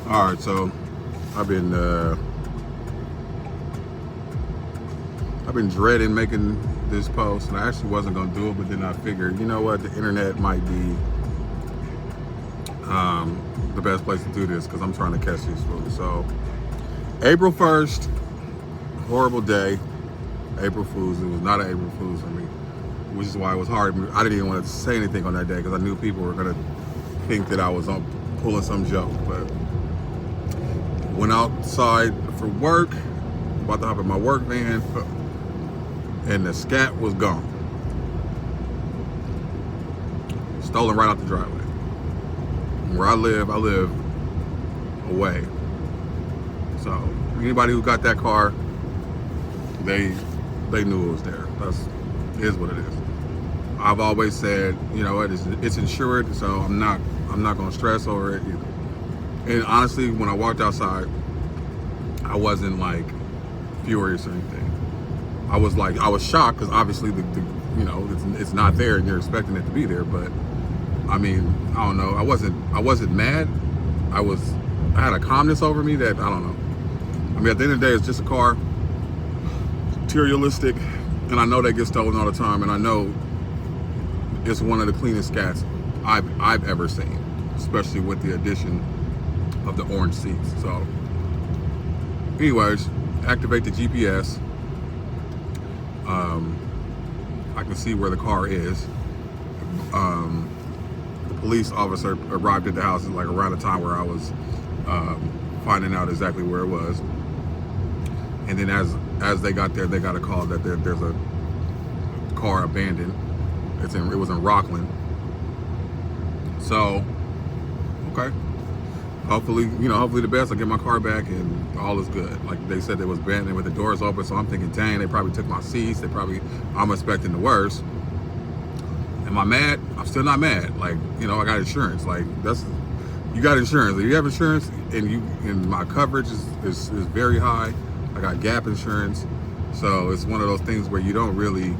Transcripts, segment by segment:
All right, so I've been dreading making this post, and I actually wasn't gonna do it, but then I figured, you know what, the internet might be the best place to do this because I'm trying to catch these fools. So April 1st, horrible day. April Fools. It was not an April Fools for me, which is why it was hard. I didn't even want to say anything on that day because I knew people were gonna think that I was pulling some joke. But went outside for work, about to hop in my work van, and the scat was gone. Stolen right out the driveway. Where I live away. So anybody who got that car, they knew it was there. It is what it is. I've always said, you know, it's insured, so I'm not gonna stress over it either. And honestly, when I walked outside, I wasn't like furious or anything. I was shocked because obviously you know, it's not there and you're expecting it to be there. But I mean, I don't know. I wasn't mad. I had a calmness over me that I don't know. I mean, at the end of the day, it's just a car. Materialistic, and I know they get stolen all the time, and I know it's one of the cleanest scats I've ever seen, especially with the addition of the orange seats. So anyways, activate the GPS. I can see where the car is. The police officer arrived at the house like around the time where I was finding out exactly where it was. And then as they got there, they got a call that there's a car abandoned. It was in Rocklin. So, okay. Hopefully the best. I get my car back and all is good. Like they said, it was abandoned with the doors open. So I'm thinking, dang, they probably took my seats. I'm expecting the worst. Am I mad? I'm still not mad. Like, you know, I got insurance. Like you got insurance. If you have insurance and my coverage is very high. I got gap insurance. So it's one of those things where you don't really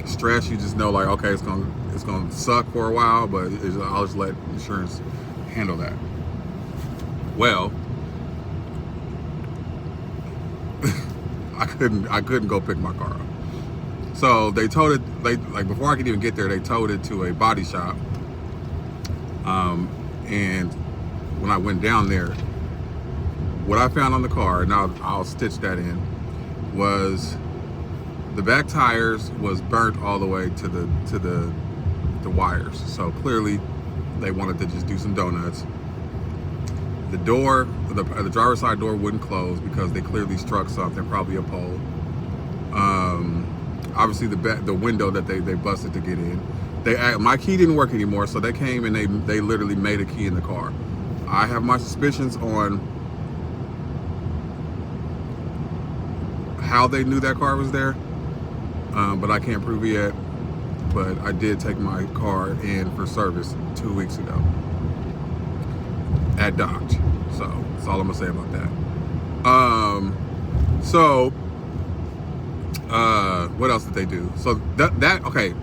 stress. You just know like, okay, it's gonna suck for a while, but I'll just let insurance handle that. Well, I couldn't go pick my car up. So they towed it, like before I could even get there, they towed it to a body shop. And when I went down there, what I found on the car, and I'll stitch that in, was the back tires was burnt all the way to the wires. So clearly they wanted to just do some donuts. The door, the driver's side door wouldn't close because they clearly struck something, probably a pole. Obviously the window that they busted to get in. My key didn't work anymore, so they came and they literally made a key in the car. I have my suspicions on how they knew that car was there, but I can't prove it yet. But I did take my car in for service 2 weeks ago at Dodge. So that's all I'm gonna say about that. What else did they do? So that okay,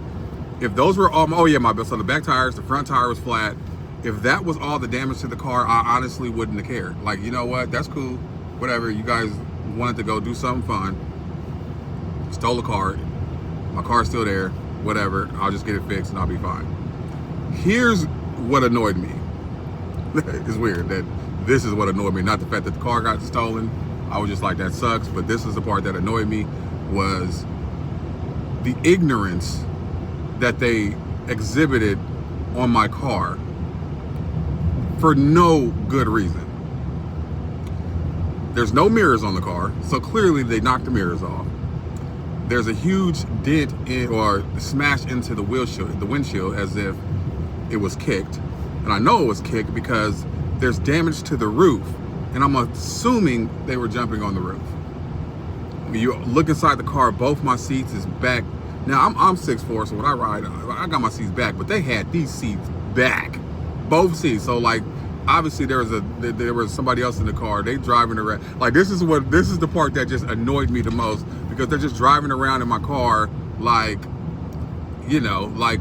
if those were all, so the back tires, the front tire was flat. If that was all the damage to the car, I honestly wouldn't have cared. Like, you know what, that's cool, whatever, you guys wanted to go do something fun, stole a car, my car's still there, whatever, I'll just get it fixed and I'll be fine. Here's what annoyed me. It's weird that this is what annoyed me, not the fact that the car got stolen. I was just like, that sucks, but this is the part that annoyed me, was the ignorance that they exhibited on my car for no good reason. There's no mirrors on the car, so clearly they knocked the mirrors off. There's a huge dent or smash into the windshield as if it was kicked. And I know it was kicked because there's damage to the roof. And I'm assuming they were jumping on the roof. When you look inside the car, both my seats is back. Now I'm 6'4", so when I ride, I got my seats back, but they had these seats back, both seats. So like, obviously there was somebody else in the car. They driving around. Like, this is the part that just annoyed me the most, because they're just driving around in my car like, you know, like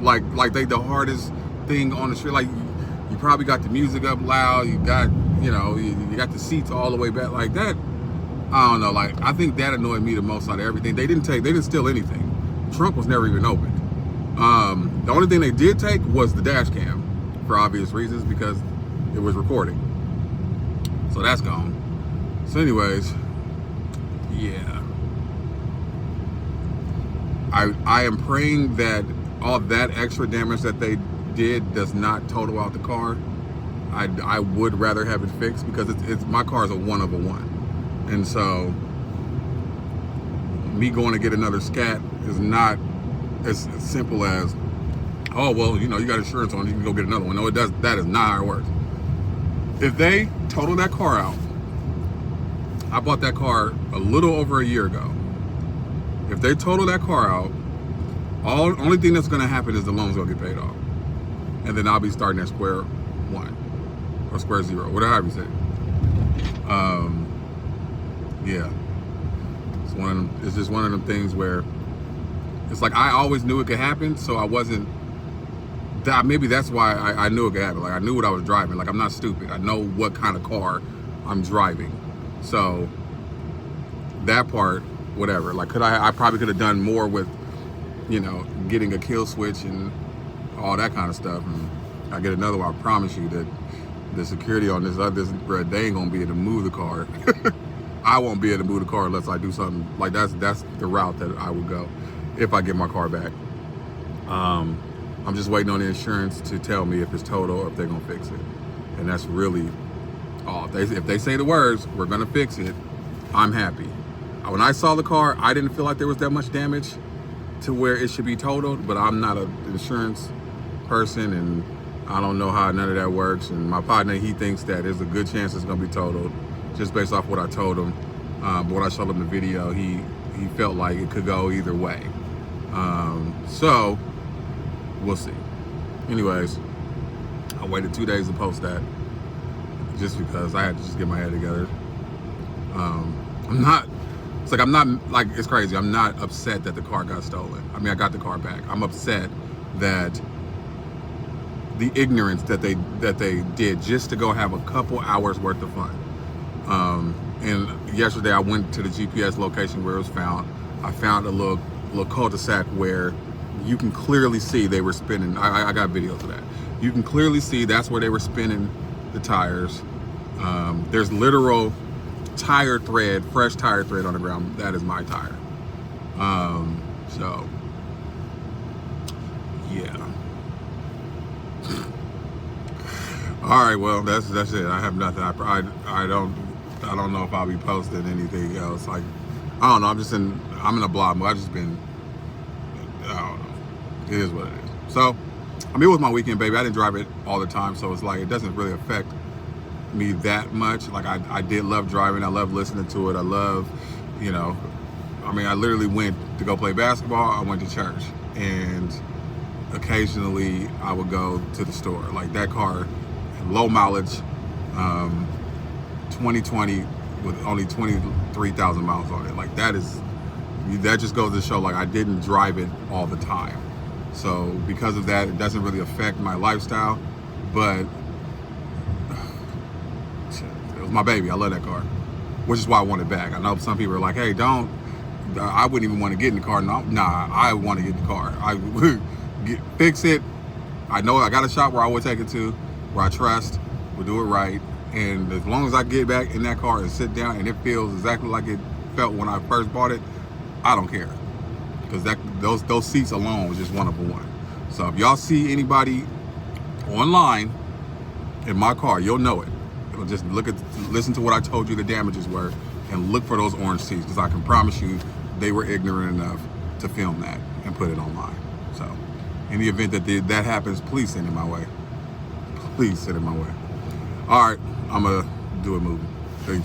like they the hardest thing on the street. Like, You probably got the music up loud. You got, you got the seats all the way back like that. I don't know. Like, I think that annoyed me the most out of everything. They didn't steal anything. The trunk was never even opened. The only thing they did take was the dash cam, for obvious reasons, because it was recording. So that's gone. So anyways, yeah. I am praying that all that extra damage that they did does not total out the car. I would rather have it fixed, because it's my car is a one of a one. And so me going to get another Scat is not as simple as, oh, well, you got insurance on it, you can go get another one. No, that is not how it works. If they total that car out, I bought that car a little over a year ago. If they total that car out, only thing that's going to happen is the loan's going to get paid off. And then I'll be starting at square one or square zero, whatever you say. Yeah. It's just one of them things where it's like I always knew it could happen, so I wasn't. Maybe that's why I knew it could happen. Like, I knew what I was driving. Like, I'm not stupid. I know what kind of car I'm driving. So that part, whatever. Like, I probably could have done more with, getting a kill switch and all that kind of stuff. And I get another one. I promise you that the security on this they ain't gonna be able to move the car. I won't be able to move the car unless I do something. Like, that's the route that I would go if I get my car back. I'm just waiting on the insurance to tell me if it's total or if they're gonna fix it. And that's really all. If they say the words, we're gonna fix it, I'm happy. When I saw the car, I didn't feel like there was that much damage to where it should be totaled, but I'm not an insurance person, and I don't know how none of that works. And my partner, he thinks that there's a good chance it's gonna be totaled, just based off what I told him. But when I showed him the video, he felt like it could go either way. So we'll see. Anyways, I waited 2 days to post that just because I had to just get my head together. It's crazy. I'm not upset that the car got stolen. I mean, I got the car back. I'm upset that the ignorance that they did just to go have a couple hours worth of fun. And yesterday I went to the GPS location where it was found. I found a little cul-de-sac where you can clearly see they were spinning. I got videos of that. You can clearly see that's where they were spinning the tires. There's literal tire thread, fresh tire thread on the ground. That is my tire. So yeah. All right, well, that's it. I have nothing. I don't know if I'll be posting anything else. Like, I don't know. I'm in a blog mode. I've just been, I don't know. It is what it is. So, I mean, it was my weekend, baby. I didn't drive it all the time, so it's like it doesn't really affect me that much. Like, I did love driving. I love listening to it. I love, I literally went to go play basketball. I went to church, and occasionally I would go to the store. Like, that car, low mileage, 2020 with only 23,000 miles on it. Like, that just goes to show, like, I didn't drive it all the time. So because of that, it doesn't really affect my lifestyle, but it was my baby. I love that car, which is why I want it back. I know some people are like, hey, I wouldn't even want to get in the car. No, nah, I want to get in the car. I would fix it. I know I got a shop where I would take it to, where I trust, will do it right. And as long as I get back in that car and sit down and it feels exactly like it felt when I first bought it, I don't care. Because those seats alone was just one of one. So if y'all see anybody online in my car, you'll know it. Just listen to what I told you the damages were, and look for those orange seats, because I can promise you they were ignorant enough to film that and put it online. So in the event that that happens, please send it my way. Please send it my way. All right, I'm gonna do a movie. Peace.